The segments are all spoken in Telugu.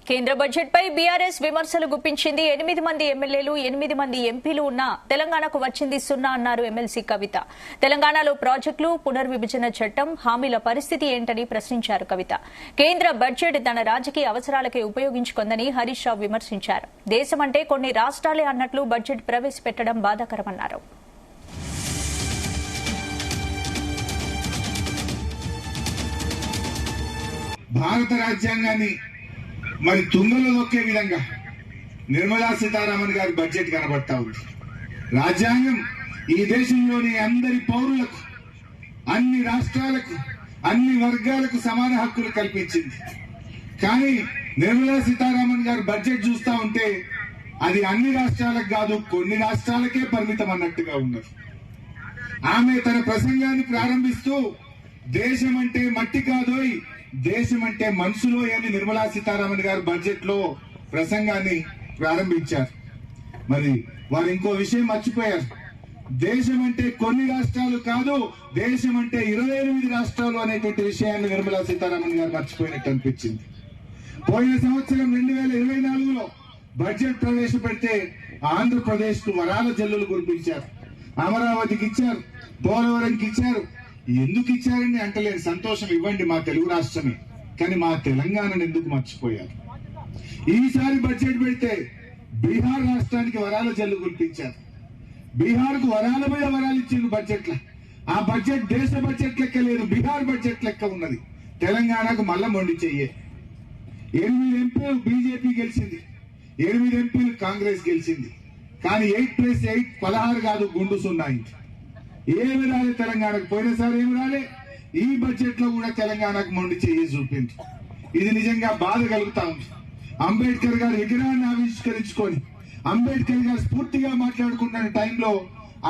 కేంద్ర బడ్జెట్ పై బీఆర్ఎస్ విమర్శలు గుప్పించింది. 8 మంది ఎమ్మెల్యేలు 8 మంది ఎంపీలు ఉన్నా తెలంగాణకు వచ్చింది 0 అన్నారు ఎమ్మెల్సీ కవిత. తెలంగాణలో ప్రాజెక్టులు, పునర్విభజన చట్టం, హామీల పరిస్థితి ఏంటని ప్రశ్నించారు కవిత. కేంద్ర బడ్జెట్ తన రాజకీయ అవసరాలకే ఉపయోగించుకుందని హరీష్ రావు విమర్శించారు. దేశమంటే కొన్ని రాష్ట్రాలే అన్నట్లు బడ్జెట్ ప్రవేశపెట్టడం బాధాకరమన్నారు. భారత రాజ్యాంగాన్ని మరి తుంగలో నొక్కే విధంగా నిర్మలా సీతారామన్ గారి బడ్జెట్ కనబడతా ఉంది. రాజ్యాంగం ఈ దేశంలోని అందరి పౌరులకు, అన్ని రాష్ట్రాలకు, అన్ని వర్గాలకు సమాన హక్కులు కల్పించింది. కానీ నిర్మలా సీతారామన్ గారి బడ్జెట్ చూస్తా ఉంటే అది అన్ని రాష్ట్రాలకు కాదు, కొన్ని రాష్ట్రాలకే పరిమితం అన్నట్టుగా ఉన్నది. ఆమె తన ప్రసంగాన్ని ప్రారంభిస్తూ దేశం అంటే మట్టి కాదోయ్, దేశం అంటే మనసులో అని నిర్మలా సీతారామన్ గారు బడ్జెట్ లో ప్రసంగాన్ని ప్రారంభించారు. మరి వారు ఇంకో విషయం మర్చిపోయారు. దేశం అంటే కొన్ని రాష్ట్రాలు కాదు, దేశం అంటే 28 రాష్ట్రాలు అనేటువంటి విషయాన్ని నిర్మలా సీతారామన్ గారు మర్చిపోయినట్టు అనిపించింది. పోయిన సంవత్సరం 2024లో బడ్జెట్ ప్రవేశపెడితే ఆంధ్రప్రదేశ్ కు వరాల జల్లులు కురిపించారు. అమరావతికి ఇచ్చారు, పోలవరంకి ఇచ్చారు. ఎందుకు ఇచ్చారని అంటలేని, సంతోషం ఇవ్వండి, మా తెలుగు రాష్ట్రమే. కానీ మా తెలంగాణను ఎందుకు మర్చిపోయారు? ఈసారి బడ్జెట్ పెడితే బీహార్ రాష్ట్రానికి వరాల జల్లు కురిపించారు. బీహార్ కు వరాల మీద వరాలు ఇచ్చింది బడ్జెట్ లో. ఆ బడ్జెట్ దేశ బడ్జెట్ లెక్క లేదు, బీహార్ బడ్జెట్ లెక్క ఉన్నది. తెలంగాణకు మళ్ళా మొండి చెయ్యే. 8 ఎంపీలు బీజేపీ గెలిచింది, 8 ఎంపీలు కాంగ్రెస్ గెలిచింది. కానీ 8+8 16 కాదు, గుండు 0 అయింది. ఏమి రాలే తెలంగాణకు. పోయినసారి ఏమి రాలే, ఈ బడ్జెట్ లో కూడా తెలంగాణకు మొండి చెయ్యి చూపింది. ఇది నిజంగా బాధ కలుగుతా ఉంది. అంబేద్కర్ గారి విగ్రహాన్ని ఆవిష్కరించుకొని అంబేద్కర్ గారు స్ఫూర్తిగా మాట్లాడుకున్న టైంలో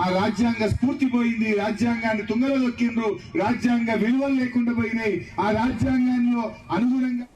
ఆ రాజ్యాంగ స్ఫూర్తి పోయింది. రాజ్యాంగాన్ని తుంగలో దొక్కిండ్రు, రాజ్యాంగ విలువలు లేకుండా పోయినాయి. ఆ రాజ్యాంగంలో అనుగుణంగా